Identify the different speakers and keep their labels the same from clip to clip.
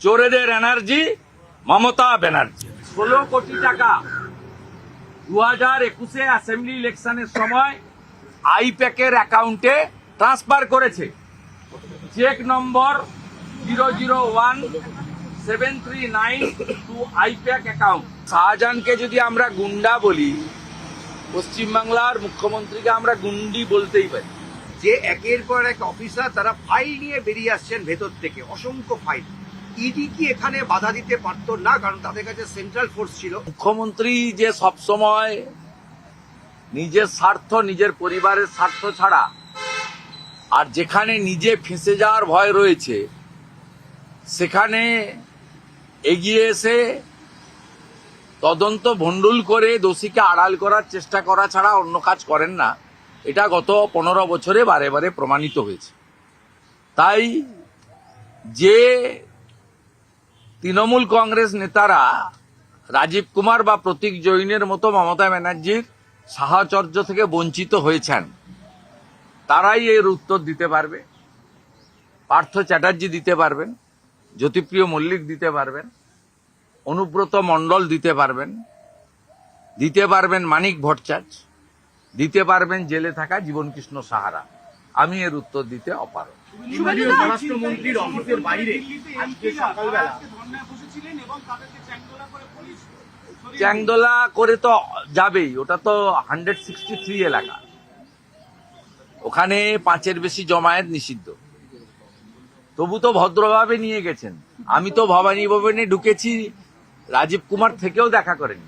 Speaker 1: চোরেদের energy Mamata Banerjee 16 কোটি টাকা 2021-এ assembly ইলেকশনের সময় আইপ্যাকের অ্যাকাউন্টে ট্রান্সফার করেছে। Check number 001739 to I-PAC account. শাহজাহানকে যদি আমরা গুন্ডা বলি, পশ্চিমবাংলার মুখ্যমন্ত্রীকে আমরা গুন্ডি বলতেই পারি।
Speaker 2: যে একের পর এক অফিসার তারা ফাইল নিয়ে বেরিয়ে আসছেন ভেতর থেকে, অসংখ্য ফাইল। ইডি কি এখানে বাধা দিতে পারতো না? কারণ তাদের কাছে সেন্ট্রাল ফোর্স ছিল।
Speaker 1: মুখ্যমন্ত্রী যে সবসময় নিজের স্বার্থ, নিজের পরিবারের স্বার্থ ছাড়া আর যেখানে নিজে ফেঁসে যাওয়ার ভয় রয়েছে সেখানে এগিয়ে এসে তদন্ত ভণ্ডুল করে দোষীকে আড়াল করার চেষ্টা করা ছাড়া অন্য কাজ করেন না। এটা গত 15 বছরে বারে বারে প্রমাণিত হয়েছে। তাই যে তৃণমূল কংগ্রেস নেতারা রাজীব কুমার বা প্রতীক জৈনের মতো মমতা ব্যানার্জির সাহচর্য থেকে বঞ্চিত হয়েছেন, তারাই এর উত্তর দিতে পারবে। পার্থ চ্যাটার্জি দিতে পারবেন, জ্যোতিপ্রিয় মল্লিক দিতে পারবেন, অনুব্রত মণ্ডল দিতে পারবেন মানিক ভট্টাচার্য, দিতে পারবেন জেলে থাকা জীবনকৃষ্ণ সাহারা। আমি এর উত্তর দিতে অপারগ।
Speaker 2: স্বরাষ্ট্রমন্ত্রীর অফিসের বাইরে আজকে সকালবেলা
Speaker 1: চ্যাংদোলা করে তো যাবেই, ওটা তো 163 এলাকা, ওখানে 5-এর বেশি জমায়েত নিষিদ্ধ। তবু তো ভদ্রভাবে নিয়ে গেছেন। আমি তো ভবানী ভবনে ঢুকেছি, রাজীব কুমার থেকেও দেখা করেনি।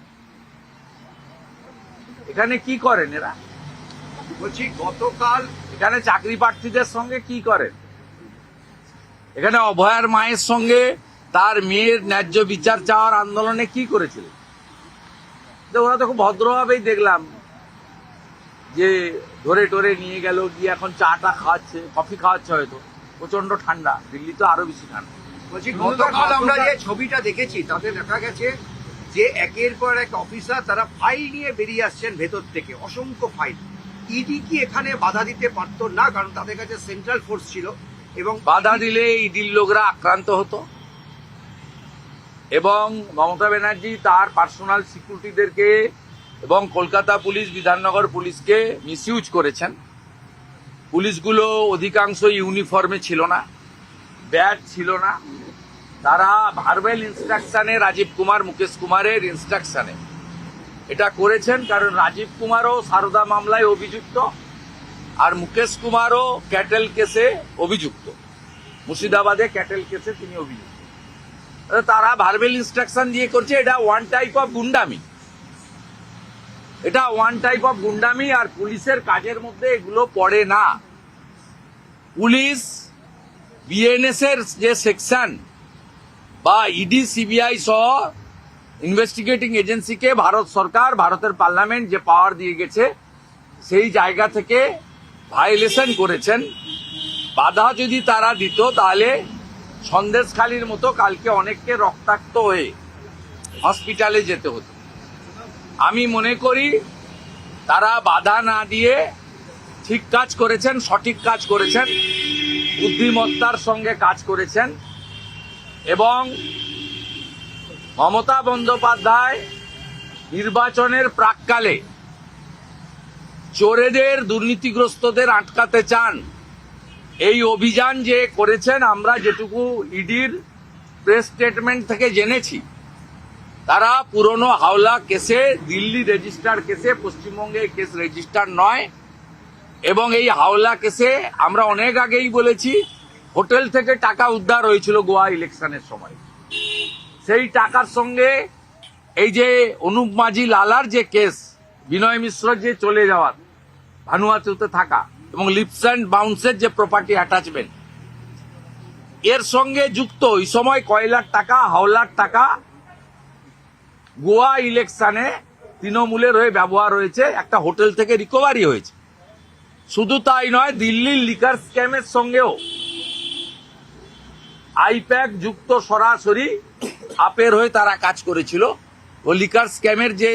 Speaker 1: এখানে কি করেন এরা?
Speaker 2: বলছি গতকাল
Speaker 1: এখানে চাকরি প্রার্থীদের সঙ্গে কি করেন? এখানে অভয়ার মায়ের সঙ্গে তার মেয়ের ন্যায্য বিচার চাওয়ার আন্দোলনে কি করেছিল? ওরা তো খুব ভদ্রভাবেই দেখলাম যে ধরে টরে নিয়ে গেল, গিয়ে এখন চাটা খাওয়াচ্ছে, কফি খাওয়াচ্ছে। হয়তো প্রচন্ড ঠান্ডা, দিল্লি তো আরো বেশি ঠান্ডা।
Speaker 2: বলছি গতকাল আমরা যে ছবিটা দেখেছি তাতে দেখা গেছে যে একের পর এক অফিসার তারা ফাইল নিয়ে বেরিয়ে আসছেন ভেতর থেকে, অসংখ্য ফাইল। ইডি কি এখানে বাধা দিতে পারতো না? কারণ তাদের কাছে সেন্ট্রাল ফোর্স ছিল। এবং
Speaker 1: বাধা দিলে ইডির লোকরা আক্রান্ত হতো এবং মমতা ব্যানার্জি তার পার্সোনাল সিকিউরিটিদেরকে এবং কলকাতা পুলিশ, বিধাননগর পুলিশকে মিসইউজ করেছেন। পুলিশগুলো অধিকাংশ ইউনিফর্মে ছিল না, ব্যাজ ছিল না। তারা ভার্বাল ইনস্ট্রাকশনে, রাজীব কুমার মুকেশ কুমারের ইনস্ট্রাকশনে এটা করেছেন। কারণ রাজীব কুমারও সারদা মামলায় অভিযুক্ত আর মুকেশ কুমারও ক্যাটেল কেসে অভিযুক্ত, মুর্শিদাবাদে ক্যাটেল কেসে তিনি অভিযুক্ত। তারা ভার্বাল ইনস্ট্রাকশন দিয়ে করছে। এটা ওয়ান টাইপ অফ গুন্ডামি, আর পুলিশের কাজের মধ্যে এগুলো পড়ে না। পুলিশ বিএনএস এর যে সেকশন বা ইডি সিবিআই সহ ইনভেস্টিগেটিং এজেন্সিকে ভারত সরকার, ভারতের পার্লামেন্ট যে পাওয়ার দিয়ে গেছে, সেই জায়গা থেকে ভায়োলেশন করেছেন। বাধা যদি তারা দিত তাহলে সন্দেশখালির মতো কালকে অনেককে রক্তাক্ত হয়ে হসপিটালে যেতে হতো। আমি মনে করি তারা বাধা না দিয়ে ঠিক কাজ করেছেন, সঠিক কাজ করেছেন, বুদ্ধিমত্তার সঙ্গে কাজ করেছেন। এবং মমতা বন্দ্যোপাধ্যায় নির্বাচনের প্রাক্কালে চোরেদের, দুর্নীতিগ্রস্তদের আটকাতে চান। এই অভিযান যে করেছেন, আমরা যেটুকু ইডির প্রেস স্টেটমেন্ট থেকে জেনেছি, তারা পুরনো হাওলা কেসে, দিল্লি রেজিস্টার কেসে, পশ্চিমবঙ্গে কেস রেজিস্টার নয়। এবং এই হাওলা কেসে আমরা অনেক আগেই বলেছি, হোটেল থেকে টাকা উদ্ধার হয়েছিল গোয়া ইলেকশনের সময়। সেই টাকার সঙ্গে এই যে অনুপ মাঝি লালার যে কেস, বিনয় মিশ্র যে চলে যাওয়ার, ভানুয়াতুতে থাকা, এবং লিপস অ্যান্ড বাউন্সের যে প্রপার্টি অ্যাটাচমেন্ট, এর সঙ্গে যুক্ত ওই সময় কয়লার টাকা, হাওলার টাকা গোয়া ইলেকশনে তৃণমূলের হয়ে ব্যবহার হয়েছে, একটা হোটেল থেকে রিকভারি হয়েছে। শুধু তাই নয়, দিল্লির লিকার স্ক্যামের সঙ্গেও আইপ্যাক যুক্ত সরাসরি আপের হয়ে তারা কাজ করেছিল। ও লিকার স্ক্যামের যে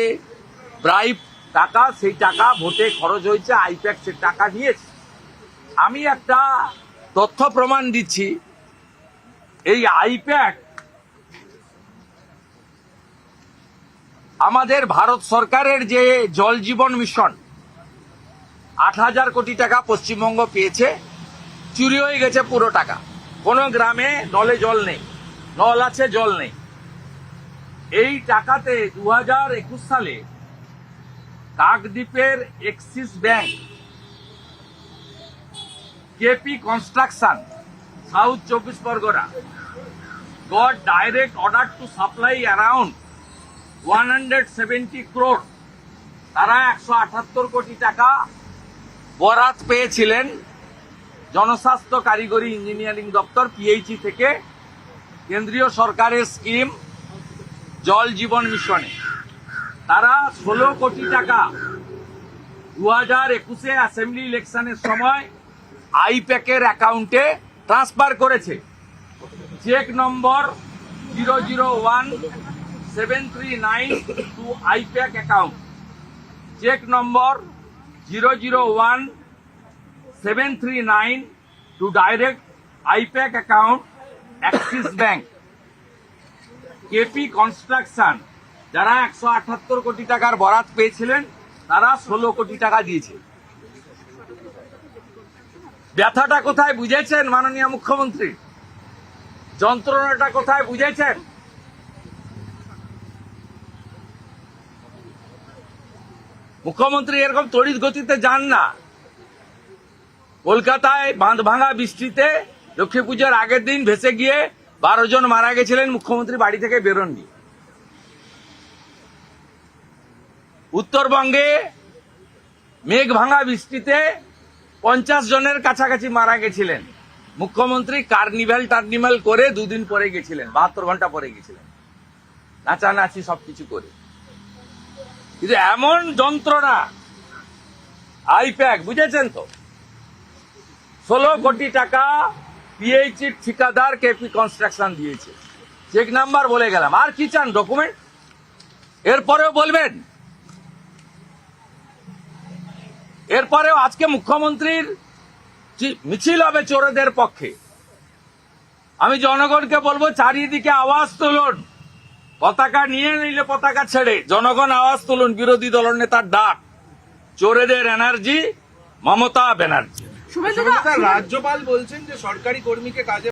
Speaker 1: ব্রাইব টাকা, সেই টাকা ভোটে খরচ হয়েছে, আইপ্যাক সে টাকা নিয়েছে। আমি একটা তথ্য প্রমাণ দিচ্ছি। এই আইপ্যাক আমাদের ভারত সরকারের যে জল জীবন মিশন 8,000 কোটি টাকা পশ্চিমবঙ্গ পেয়েছে, চুরি হয়ে গেছে পুরো টাকা। কোনো গ্রামে নলে জল নেই, নল আছে জল নেই। এই টাকাতে 2021 সালে কাকদ্বীপের Axis bank, KP construction, south 24 Parganas got direct order to supply around 170 crore। তারা 178 কোটি টাকা বরাত পেয়েছিলেন জনস্বাস্থ্য কারিগরি ইঞ্জিনিয়ারিং দপ্তর পিএইচই থেকে, কেন্দ্রীয় সরকারের স্কিম জল জীবন মিশনে। তারা 16 কোটি টাকা 2021 অ্যাসেম্বলি ইলেকশনের সময় আইপ্যাকের অ্যাকাউন্টে ট্রান্সফার করেছে। Check number 001739 to I-PAC account, cheque number 001739 to direct IPAC account Axis bank. KP construction যারা 178 কোটি টাকার বরাত পেয়েছিলেন, তারা 16 কোটি টাকা দিয়েছে। ব্যথাটা কোথায় বুঝেছেন মাননীয় মুখ্যমন্ত্রী? যন্ত্রণাটা কোথায় বুঝেছেন? মুখ্যমন্ত্রী এরকম তড়িৎ গতিতে যান না। কলকাতায় বাঁধ ভাঙা বৃষ্টিতে লক্ষ্মী পুজোর আগের দিন ভেসে গিয়ে 12 জন মারা গেছিলেন, মুখ্যমন্ত্রী বাড়ি থেকে বেরোননি। উত্তরবঙ্গে মেঘ ভাঙা বৃষ্টিতে 50 জনের কাছাকাছি মারা গেছিলেন, মুখ্যমন্ত্রী টার্নিভাল করে 2 দিন পরে গেছিলেন, 72 ঘন্টা পরে গেছিলেন, নাচানাচি সবকিছু করে। কিন্তু এমন যন্ত্রণা আইপ্যাক, বুঝেছেন তো? 16 কোটি টাকা পিএইচইর ঠিকাদার কেপি কনস্ট্রাকশন দিয়েছে। চেক নাম্বার বলে গেলাম, আর কি চান ডকুমেন্ট? এরপরেও বলবেন? এরপরেও আজকে মুখ্যমন্ত্রীর মিছিল হবে চোরদের পক্ষে। আমি জনগণকে বলবো, চারিদিকে আওয়াজ তুলুন, পতাকা নিয়ে নিলে পতাকা ছেড়ে জনগণ আওয়াজ তুলুন। বিরোধী দলনেতার ডাক, চোরেদের এনার্জি মমতা ব্যানার্জি।
Speaker 3: রাজ্যপাল বলছেন যে সরকারি কর্মীকে কাজে